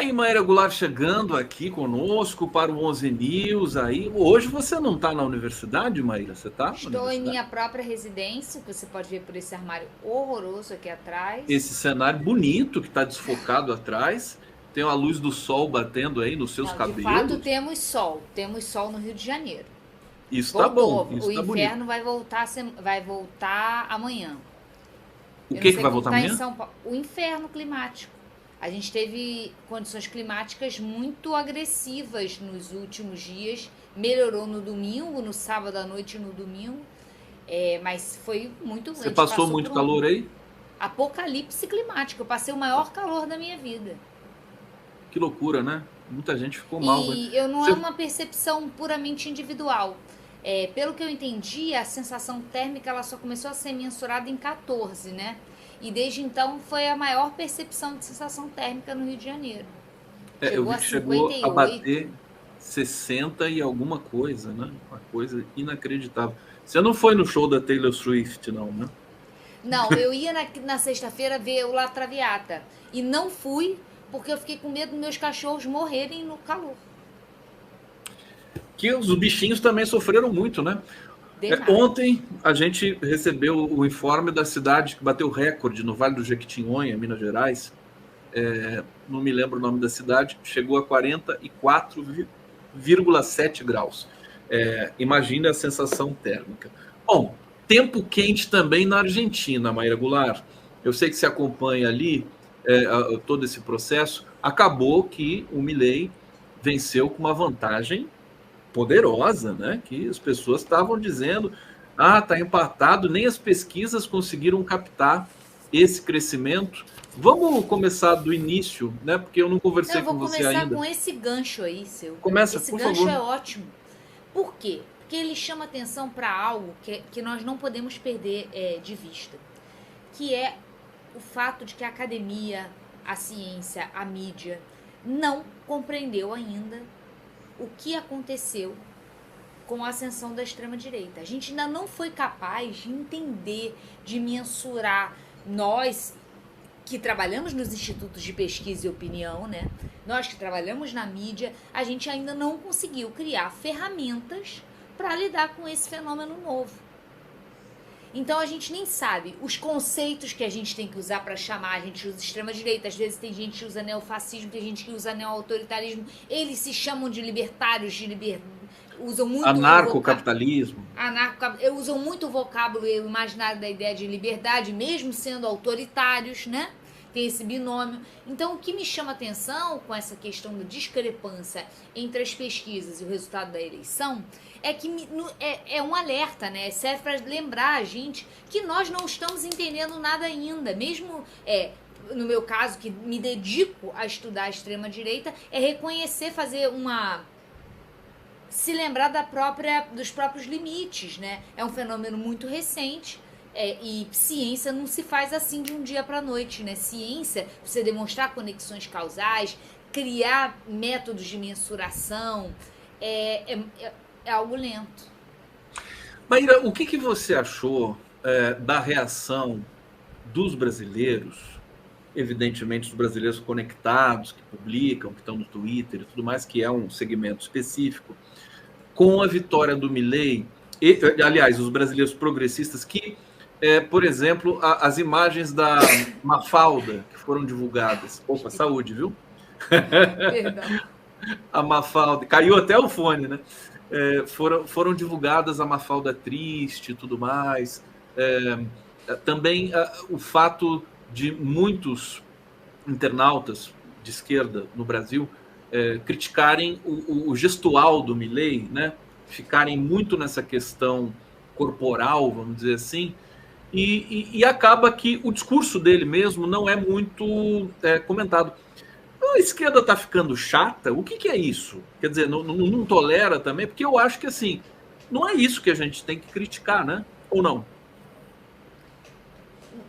Aí, Maíra Goulart chegando aqui conosco para o 11 News. Aí, hoje você não está na universidade, Maíra? Você está na Estou em universidade? minha própria residência, que você pode ver por esse armário horroroso aqui atrás. Esse cenário bonito que está desfocado atrás, tem a luz do sol batendo aí nos seus Não, de fato cabelos. temos sol no Rio de Janeiro. Isso está bom, Voltou, isso o está bonito. inverno vai voltar amanhã. O Eu não que que sei vai como voltar está em amanhã? São Paulo. O inferno climático. A gente teve condições climáticas muito agressivas nos últimos dias. Melhorou no domingo, no sábado à noite e no domingo. Mas foi muito. A Você gente passou passou por muito um calor aí? apocalipse climático. Eu passei o maior calor da minha vida. Que loucura, né? Muita gente ficou mal, né? E eu não é Você... uma percepção puramente individual. Pelo que eu entendi, a sensação térmica ela só começou a ser mensurada em 14, né? E desde então foi a maior percepção de sensação térmica no Rio de Janeiro. Eu Chegou vi a que chegou a 58. bater 60 e alguma coisa, né? Uma coisa inacreditável. Você não foi no show da Taylor Swift, não, né? Não, eu ia na sexta-feira ver o La Traviata. E não fui porque eu fiquei com medo dos meus cachorros morrerem no calor. Que os bichinhos também sofreram muito, né? Demais. Ontem a gente recebeu o informe da cidade que bateu recorde no Vale do Jequitinhonha, Minas Gerais. Não me lembro o nome da cidade, chegou a 44,7 graus. Imagina a sensação térmica. Bom, tempo quente também na Argentina, Maíra Goulart. Eu sei que se acompanha ali todo esse processo. Acabou que o Milei venceu com uma vantagem poderosa, né? Que as pessoas estavam dizendo, tá empatado, nem as pesquisas conseguiram captar esse crescimento. Vamos começar do início, né? Porque eu não conversei Eu vou com você começar ainda. com esse gancho aí, seu. Começa, Esse por gancho favor. é ótimo. Por quê? Porque ele chama atenção para algo que nós não podemos perder de vista, que é o fato de que a academia, a ciência, a mídia não compreendeu ainda o que aconteceu com a ascensão da extrema-direita. A gente ainda não foi capaz de entender, de mensurar. Nós que trabalhamos nos institutos de pesquisa e opinião, né? Nós que trabalhamos na mídia, a gente ainda não conseguiu criar ferramentas para lidar com esse fenômeno novo. Então a gente nem sabe os conceitos que a gente tem que usar para chamar. A gente usa extrema-direita, às vezes tem gente que usa neofascismo, tem gente que usa neoautoritarismo. Eles se chamam de libertários, usam muito o Anarcocapitalismo. usam muito o vocábulo e o imaginário da ideia de liberdade, mesmo sendo autoritários, né? Tem esse binômio. Então, o que me chama atenção com essa questão da discrepância entre as pesquisas e o resultado da eleição é que é um alerta, né? Serve para lembrar a gente que nós não estamos entendendo nada ainda. Mesmo no meu caso, que me dedico a estudar a extrema-direita, é reconhecer, fazer uma se lembrar dos próprios limites, né? É um fenômeno muito recente. E ciência não se faz assim de um dia para a noite, né? Ciência, você demonstrar conexões causais, criar métodos de mensuração, é algo lento. Maíra, o que você achou da reação dos brasileiros? Evidentemente, os brasileiros conectados, que publicam, que estão no Twitter e tudo mais, que é um segmento específico, com a vitória do Milei, aliás, os brasileiros progressistas que, por exemplo, as imagens da Mafalda que foram divulgadas. Opa, saúde, viu? Perdão. A Mafalda, caiu até o fone, né? Foram divulgadas a Mafalda triste e tudo mais. Também o fato de muitos internautas de esquerda no Brasil criticarem o gestual do Milei, né? Ficarem muito nessa questão corporal, vamos dizer assim, e acaba que o discurso dele mesmo não é muito comentado. A esquerda está ficando chata? O que é isso? Quer dizer, não tolera também? Porque eu acho que assim, não é isso que a gente tem que criticar, né? Ou não?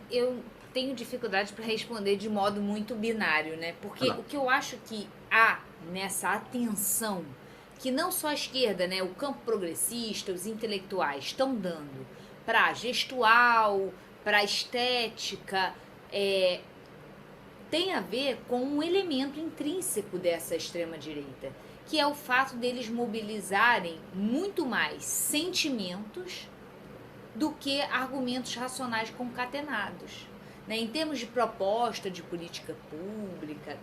Eu tenho dificuldade para responder de modo muito binário, né? Ah, Porque não. o que eu acho que há nessa atenção que não só a esquerda, né, o campo progressista, os intelectuais estão dando para gestual, para estética, tem a ver com um elemento intrínseco dessa extrema-direita, que é o fato deles mobilizarem muito mais sentimentos do que argumentos racionais concatenados. Em termos de proposta de política pública,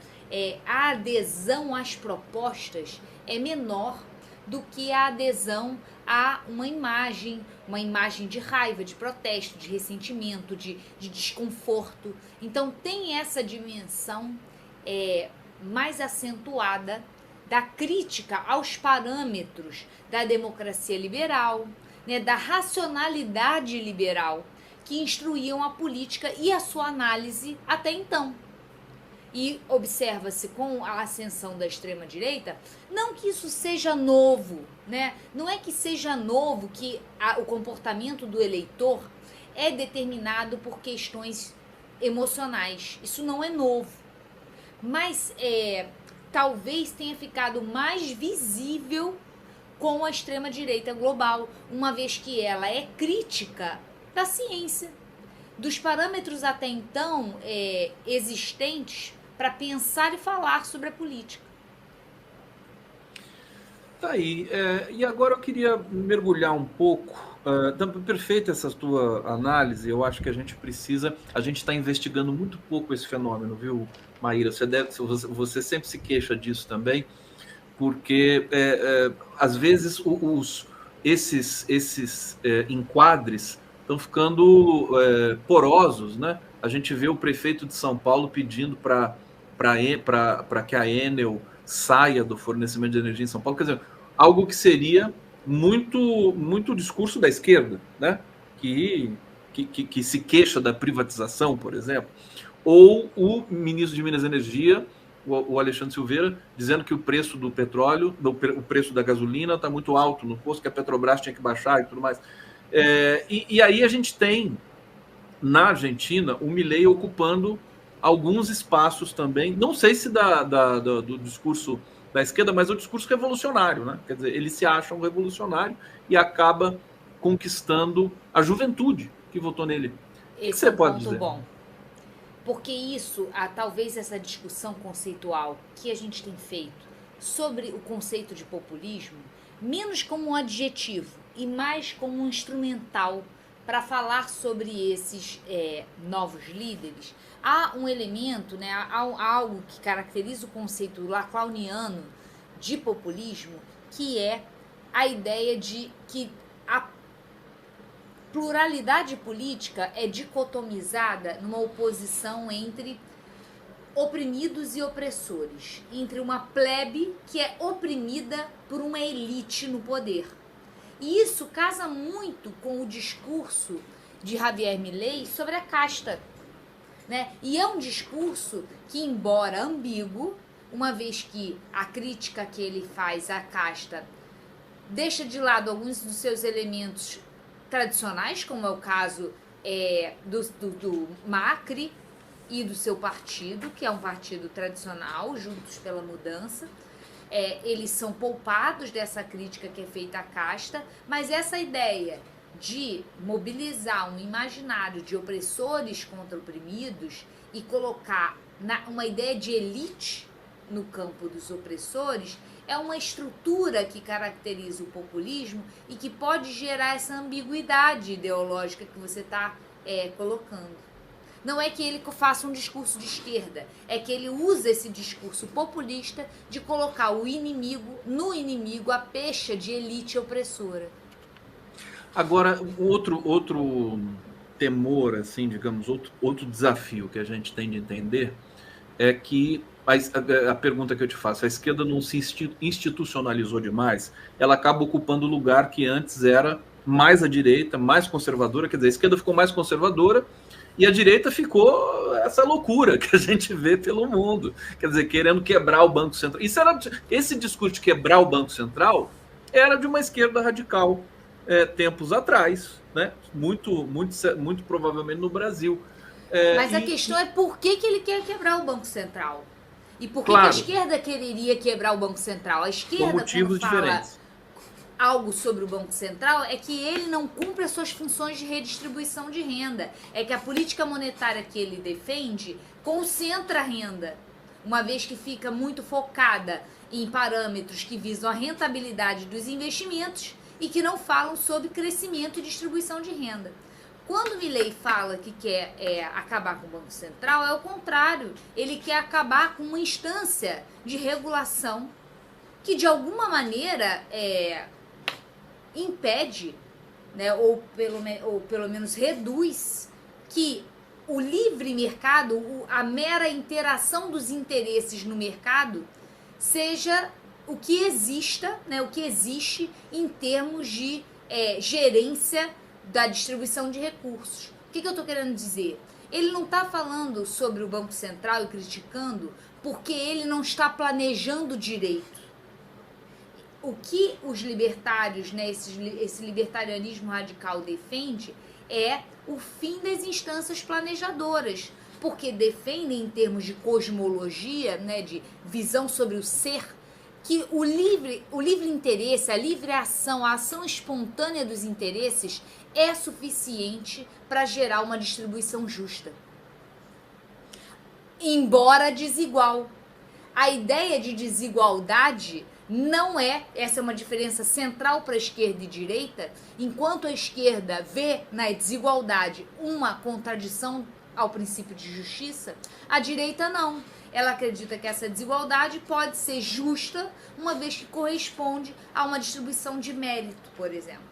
a adesão às propostas é menor do que a adesão a uma imagem de raiva, de protesto, de ressentimento, de desconforto. Então tem essa dimensão mais acentuada da crítica aos parâmetros da democracia liberal, né, da racionalidade liberal que instruíam a política e a sua análise até então. E observa-se com a ascensão da extrema-direita, não que isso seja novo, né? Não é que seja novo que o comportamento do eleitor é determinado por questões emocionais. Isso não é novo. Mas talvez tenha ficado mais visível com a extrema-direita global, uma vez que ela é crítica da ciência, dos parâmetros até então existentes para pensar e falar sobre a política. Tá aí. E agora eu queria mergulhar um pouco. Perfeita essa tua análise. Eu acho que a gente está investigando muito pouco esse fenômeno, viu, Maíra? Você sempre se queixa disso também, porque às vezes esses enquadres estão ficando porosos, né? A gente vê o prefeito de São Paulo pedindo para que a Enel saia do fornecimento de energia em São Paulo, quer dizer, algo que seria muito discurso da esquerda, né? Que se queixa da privatização, por exemplo, ou o ministro de Minas e Energia, o Alexandre Silveira, dizendo que o preço do petróleo, o preço da gasolina está muito alto no posto, que a Petrobras tinha que baixar e tudo mais. E aí a gente tem, na Argentina, o Milei ocupando alguns espaços também, não sei se do discurso da esquerda, mas o discurso revolucionário, né? Quer dizer, ele se acha um revolucionário e acaba conquistando a juventude que votou nele. Esse é um ponto bom. Porque talvez essa discussão conceitual que a gente tem feito sobre o conceito de populismo, menos como um adjetivo e mais como um instrumental para falar sobre esses novos líderes, há um elemento, né, há algo que caracteriza o conceito lacaniano de populismo, que é a ideia de que a pluralidade política é dicotomizada numa oposição entre oprimidos e opressores, entre uma plebe que é oprimida por uma elite no poder. E isso casa muito com o discurso de Javier Milei sobre a casta, né? E é um discurso que, embora ambíguo, uma vez que a crítica que ele faz à casta deixa de lado alguns dos seus elementos tradicionais, como é o caso do Macri e do seu partido, que é um partido tradicional, Juntos pela Mudança. Eles são poupados dessa crítica que é feita à casta, mas essa ideia de mobilizar um imaginário de opressores contra oprimidos e colocar uma ideia de elite no campo dos opressores é uma estrutura que caracteriza o populismo e que pode gerar essa ambiguidade ideológica que você está colocando. Não é que ele faça um discurso de esquerda, é que ele usa esse discurso populista de colocar no inimigo a pecha de elite opressora. Agora, outro temor, assim, digamos, outro desafio que a gente tem de entender é que a pergunta que eu te faço, a esquerda não se institucionalizou demais, ela acaba ocupando o lugar que antes era mais à direita, mais conservadora, quer dizer, a esquerda ficou mais conservadora e a direita ficou essa loucura que a gente vê pelo mundo, quer dizer, querendo quebrar o Banco Central. Esse discurso de quebrar o Banco Central era de uma esquerda radical tempos atrás, né? Muito provavelmente no Brasil. Mas a questão é por que ele quer quebrar o Banco Central? E por que a esquerda quereria quebrar o Banco Central? A esquerda, quando fala algo sobre o Banco Central, é que ele não cumpre as suas funções de redistribuição de renda. É que a política monetária que ele defende concentra a renda, uma vez que fica muito focada em parâmetros que visam a rentabilidade dos investimentos e que não falam sobre crescimento e distribuição de renda. Quando o Milei fala que quer acabar com o Banco Central, é o contrário. Ele quer acabar com uma instância de regulação que, de alguma maneira, impede, né, ou pelo menos reduz, que o livre mercado, a mera interação dos interesses no mercado, seja o que exista, né, o que existe em termos de gerência da distribuição de recursos. O que eu estou querendo dizer? Ele não está falando sobre o Banco Central e criticando porque ele não está planejando direito. O que os libertários, né, esse libertarianismo radical defende é o fim das instâncias planejadoras, porque defendem em termos de cosmologia, né, de visão sobre o ser, que o livre interesse, a livre ação, a ação espontânea dos interesses é suficiente para gerar uma distribuição justa, embora desigual. A ideia de desigualdade não essa é uma diferença central para a esquerda e direita. Enquanto a esquerda vê na desigualdade uma contradição ao princípio de justiça, a direita não. Ela acredita que essa desigualdade pode ser justa, uma vez que corresponde a uma distribuição de mérito, por exemplo.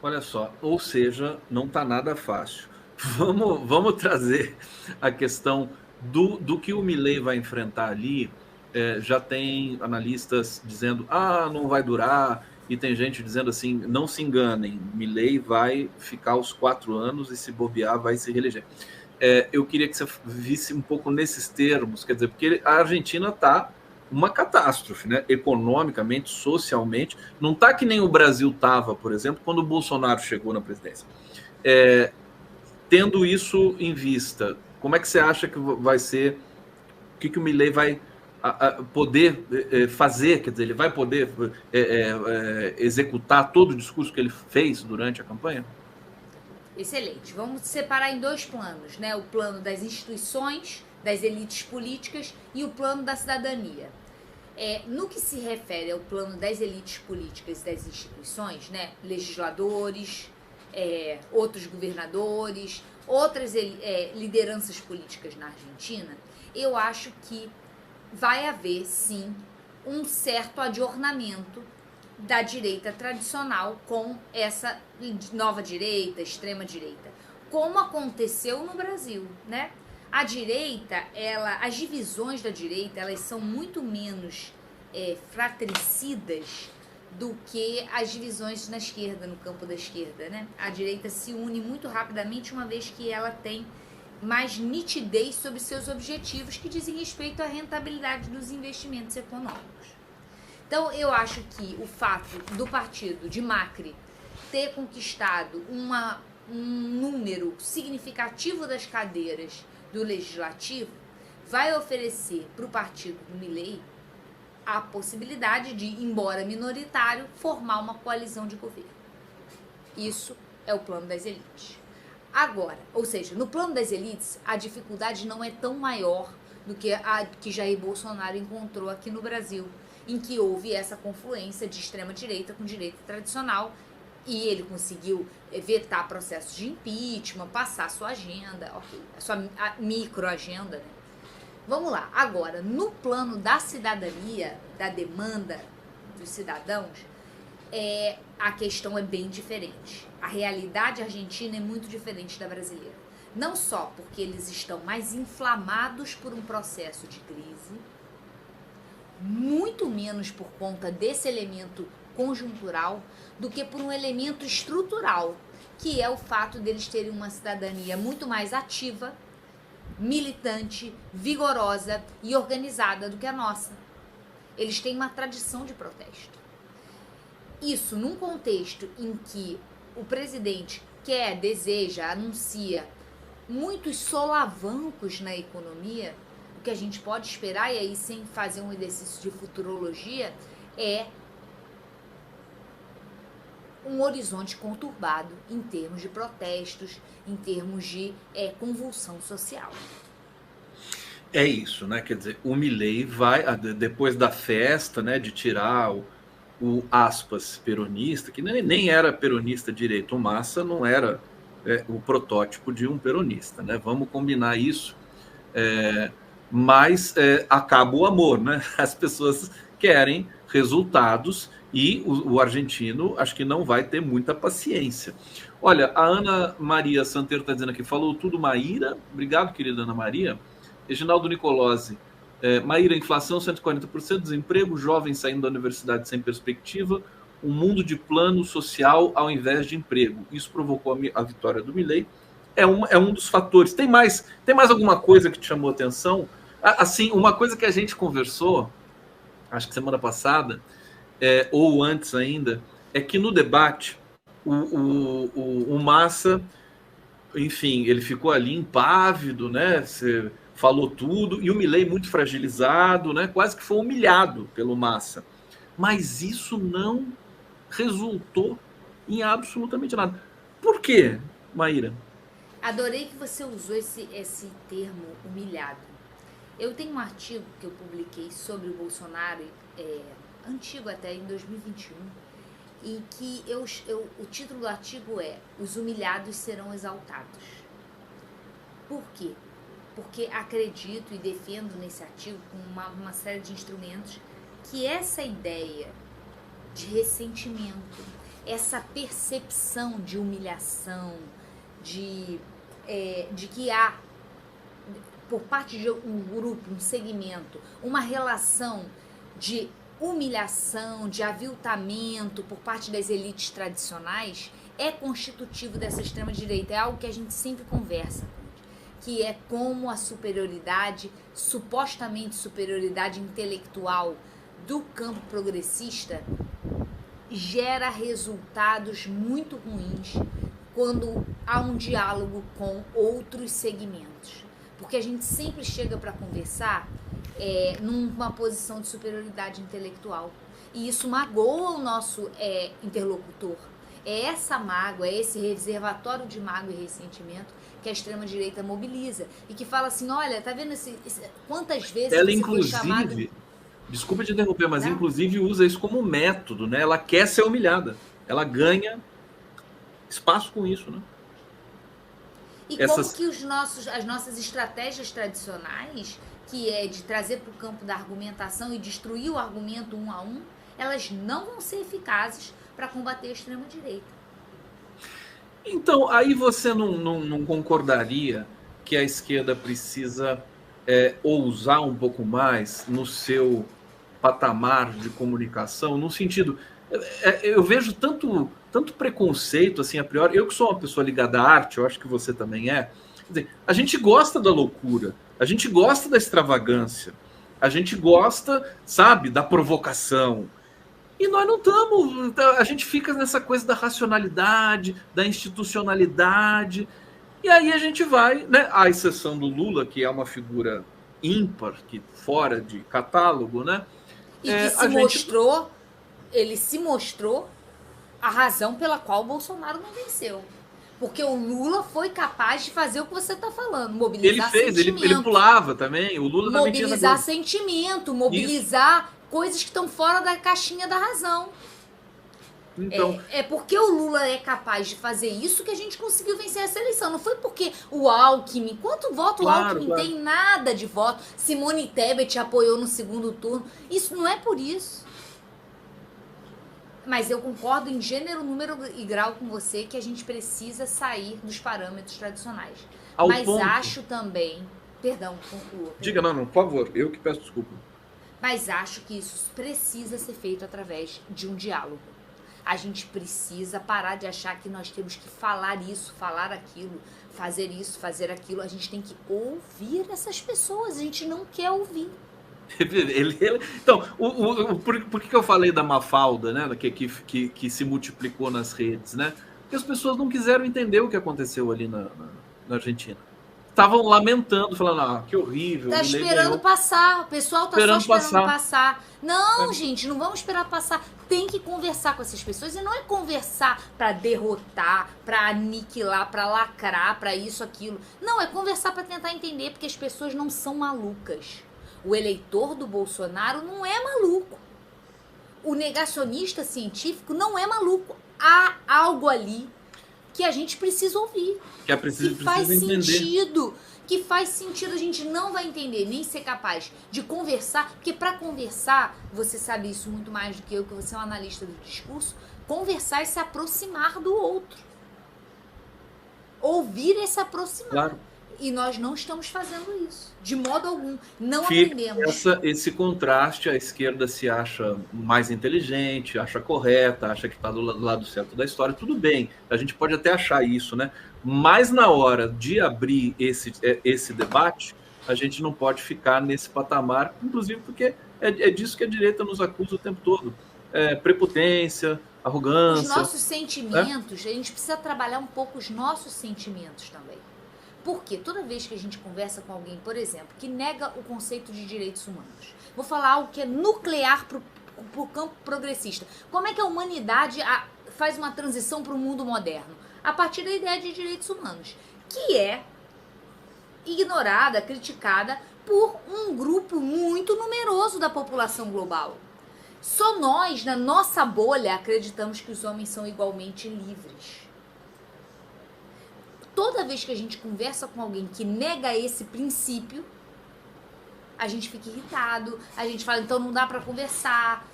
Olha só, ou seja, não está nada fácil. Vamos trazer a questão do que o Milei vai enfrentar ali. Já tem analistas dizendo, não vai durar, e tem gente dizendo assim, não se enganem, Milei vai ficar os 4 anos e se bobear vai se reeleger. Eu queria que você visse um pouco nesses termos, quer dizer, porque a Argentina está uma catástrofe, né? Economicamente, socialmente, não está que nem o Brasil estava, por exemplo, quando o Bolsonaro chegou na presidência. Tendo isso em vista, como é que você acha que vai ser, o que o Milei vai poder fazer, quer dizer, ele vai poder executar todo o discurso que ele fez durante a campanha? Excelente. Vamos separar em 2 planos, né? O plano das instituições, das elites políticas e o plano da cidadania. No que se refere ao plano das elites políticas e das instituições, né? Legisladores, outros governadores, outras lideranças políticas na Argentina, eu acho que vai haver, sim, um certo adornamento da direita tradicional com essa nova direita, extrema direita, como aconteceu no Brasil, né? A direita, as divisões da direita, elas são muito menos fratricidas do que as divisões na esquerda, no campo da esquerda, né? A direita se une muito rapidamente, uma vez que ela tem mais nitidez sobre seus objetivos, que dizem respeito à rentabilidade dos investimentos econômicos. Então, eu acho que o fato do partido de Macri ter conquistado um número significativo das cadeiras do Legislativo vai oferecer para o partido do Milei a possibilidade de, embora minoritário, formar uma coalizão de governo. Isso é o plano das elites. Agora, ou seja, no plano das elites, a dificuldade não é tão maior do que a que Jair Bolsonaro encontrou aqui no Brasil, em que houve essa confluência de extrema-direita com direita tradicional, e ele conseguiu vetar processos de impeachment, passar sua agenda, a sua microagenda, né? Vamos lá. Agora, no plano da cidadania, da demanda dos cidadãos, a questão é bem diferente. A realidade argentina é muito diferente da brasileira. Não só porque eles estão mais inflamados por um processo de crise, muito menos por conta desse elemento conjuntural do que por um elemento estrutural, que é o fato deles terem uma cidadania muito mais ativa, militante, vigorosa e organizada do que a nossa. Eles têm uma tradição de protesto. Isso num contexto em que o presidente quer, deseja, anuncia muitos solavancos na economia, o que a gente pode esperar, e aí sem fazer um exercício de futurologia, é um horizonte conturbado em termos de protestos, em termos de convulsão social. É isso, né? Quer dizer, o Milei vai, depois da festa, né, de tirar o aspas peronista, que nem era peronista direito, o Massa não era o protótipo de um peronista, né? Vamos combinar isso. Mas acaba o amor, né? As pessoas querem resultados e o argentino acho que não vai ter muita paciência. Olha, a Ana Maria Santeiro está dizendo aqui, falou tudo, Maíra. Obrigado, querida Ana Maria. Reginaldo Nicolose. Maíra, inflação 140%, desemprego, jovens saindo da universidade sem perspectiva, um mundo de plano social ao invés de emprego. Isso provocou a vitória do Milei. É um dos fatores. Tem mais alguma coisa que te chamou a atenção? Assim, uma coisa que a gente conversou, acho que semana passada, ou antes ainda, é que no debate o Massa, enfim, ele ficou ali impávido, né? Você falou tudo, e o Milei muito fragilizado, né? Quase que foi humilhado pelo Massa. Mas isso não resultou em absolutamente nada. Por quê, Maíra? Adorei que você usou esse termo humilhado. Eu tenho um artigo que eu publiquei sobre o Bolsonaro, antigo até, em 2021, e que o título do artigo é Os humilhados serão exaltados. Por quê? Porque acredito e defendo nesse artigo, com uma série de instrumentos, que essa ideia de ressentimento, essa percepção de humilhação, de que há, por parte de um grupo, um segmento, uma relação de humilhação, de aviltamento por parte das elites tradicionais, é constitutivo dessa extrema-direita. É algo que a gente sempre conversa, que é como a superioridade, supostamente superioridade intelectual do campo progressista, gera resultados muito ruins quando há um diálogo com outros segmentos. Porque a gente sempre chega para conversar numa posição de superioridade intelectual. E isso magoa o nosso interlocutor. É essa mágoa, é esse reservatório de mágoa e ressentimento que a extrema-direita mobiliza. E que fala assim, olha, tá vendo quantas vezes ela, você inclusive, foi chamado... Desculpa te interromper, mas inclusive usa isso como método, né? Ela quer ser humilhada. Ela ganha espaço com isso, né? E como que as nossas estratégias tradicionais, que é de trazer para o campo da argumentação e destruir o argumento um a um, elas não vão ser eficazes para combater a extrema-direita. Então, aí você não concordaria que a esquerda precisa ousar um pouco mais no seu patamar de comunicação, no sentido... eu vejo tanto preconceito, assim, a priori. Eu que sou uma pessoa ligada à arte, eu acho que você também é. Quer dizer, a gente gosta da loucura, a gente gosta da extravagância, a gente gosta, sabe, da provocação. E nós não estamos... A gente fica nessa coisa da racionalidade, da institucionalidade, e aí a gente vai, né? À exceção do Lula, que é uma figura ímpar, que fora de catálogo, né? E que ele se mostrou a razão pela qual o Bolsonaro não venceu. Porque o Lula foi capaz de fazer o que você está falando, mobilizar sentimento. Ele pulava também, o Lula também tinha... Mobilizar sentimento, mobilizar coisas que estão fora da caixinha da razão. Então, porque o Lula é capaz de fazer isso que a gente conseguiu vencer essa eleição. Não foi porque o Alckmin... Quanto voto o Alckmin tem? Nada de voto. Simone Tebet apoiou no segundo turno. Isso não é por isso. Mas eu concordo em gênero, número e grau com você que a gente precisa sair dos parâmetros tradicionais. Mas acho também... Perdão, conclua. Diga, não, por favor. Eu que peço desculpa. Mas acho que isso precisa ser feito através de um diálogo. A gente precisa parar de achar que nós temos que falar isso, falar aquilo, fazer isso, fazer aquilo. A gente tem que ouvir essas pessoas. A gente não quer ouvir. Então, por que eu falei da Mafalda, né, que se multiplicou nas redes, né? Porque as pessoas não quiseram entender o que aconteceu ali na Argentina. estavam lamentando, falando, que horrível. Tá esperando passar, o pessoal tá só esperando passar. Não, gente, não vamos esperar passar. Tem que conversar com essas pessoas, e não é conversar para derrotar, para aniquilar, para lacrar, para isso, aquilo. Não, é conversar para tentar entender, porque as pessoas não são malucas. O eleitor do Bolsonaro não é maluco. O negacionista científico não é maluco. Há algo ali que a gente precisa ouvir. Que faz sentido. Que faz sentido, a gente não vai entender, nem ser capaz de conversar, porque para conversar, você sabe isso muito mais do que eu, que você é um analista do discurso, conversar é se aproximar do outro. Ouvir é se aproximar. Claro. E nós não estamos fazendo isso, de modo algum. Não aprendemos. Esse contraste, a esquerda se acha mais inteligente, acha correta, acha que está do lado certo da história, tudo bem, a gente pode até achar isso, né? Mas na hora de abrir esse debate, a gente não pode ficar nesse patamar, inclusive porque é disso que a direita nos acusa o tempo todo. Prepotência, arrogância. Os nossos sentimentos, a gente precisa trabalhar um pouco os nossos sentimentos também. Porque toda vez que a gente conversa com alguém, por exemplo, que nega o conceito de direitos humanos, vou falar algo que é nuclear para o campo progressista. Como é que a humanidade faz uma transição para o mundo moderno? A partir da ideia de direitos humanos, que é ignorada, criticada por um grupo muito numeroso da população global. Só nós, na nossa bolha, acreditamos que os homens são igualmente livres. Toda vez que a gente conversa com alguém que nega esse princípio, a gente fica irritado, a gente fala, então não dá pra conversar.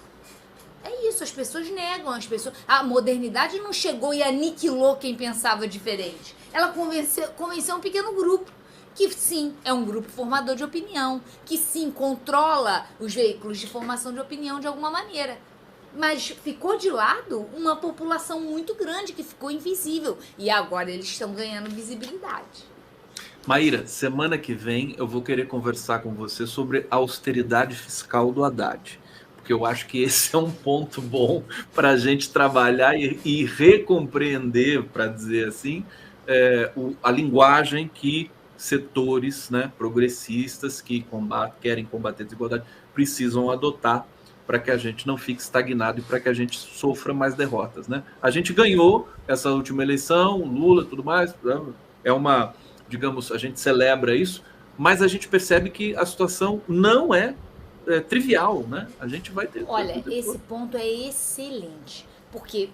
É isso, as pessoas negam, a modernidade não chegou e aniquilou quem pensava diferente. Ela convenceu um pequeno grupo, que sim, é um grupo formador de opinião, que sim, controla os veículos de formação de opinião de alguma maneira. Mas ficou de lado uma população muito grande que ficou invisível. E agora eles estão ganhando visibilidade. Maíra, semana que vem eu vou querer conversar com você sobre a austeridade fiscal do Haddad. Porque eu acho que esse é um ponto bom para a gente trabalhar e recompreender, para dizer assim, a linguagem que setores, né, progressistas que querem combater a desigualdade precisam adotar, para que a gente não fique estagnado e para que a gente sofra mais derrotas, né? A gente ganhou essa última eleição, Lula, tudo mais, digamos, a gente celebra isso, mas a gente percebe que a situação não é trivial, né? A gente vai ter... Olha, esse ponto é excelente, porque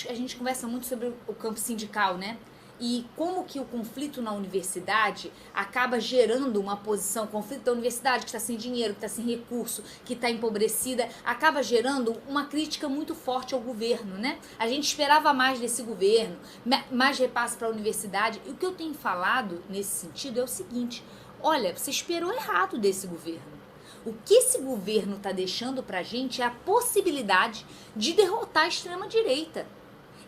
a gente conversa muito sobre o campo sindical, né? E como que o conflito na universidade acaba gerando uma posição, o conflito da universidade que está sem dinheiro, que está sem recurso, que está empobrecida, acaba gerando uma crítica muito forte ao governo, né? A gente esperava mais desse governo, mais repasse para a universidade. E o que eu tenho falado nesse sentido é o seguinte, olha, você esperou errado desse governo. O que esse governo está deixando para a gente é a possibilidade de derrotar a extrema-direita.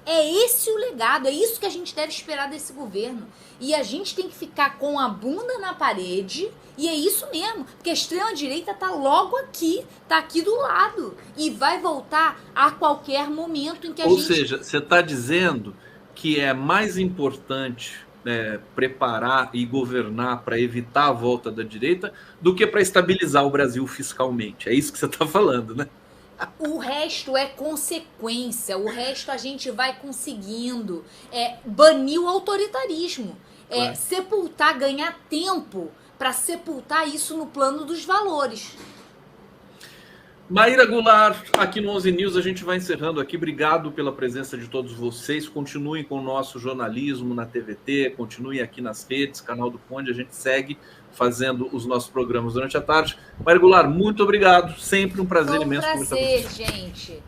É esse o legado, é isso que a gente deve esperar desse governo. E a gente tem que ficar com a bunda na parede, e é isso mesmo, porque a extrema-direita tá logo aqui, tá aqui do lado, e vai voltar a qualquer momento em que a gente... Ou seja, você está dizendo que é mais importante preparar e governar para evitar a volta da direita do que para estabilizar o Brasil fiscalmente. É isso que você está falando, né? O resto é consequência, o resto a gente vai conseguindo banir o autoritarismo, sepultar, ganhar tempo para sepultar isso no plano dos valores. Maíra Goulart, aqui no 11 News, a gente vai encerrando aqui. Obrigado pela presença de todos vocês. Continuem com o nosso jornalismo na TVT, continuem aqui nas redes, canal do Conde, a gente segue fazendo os nossos programas durante a tarde. Maíra Goulart, muito obrigado. Sempre um prazer imenso conversar com você. Gente.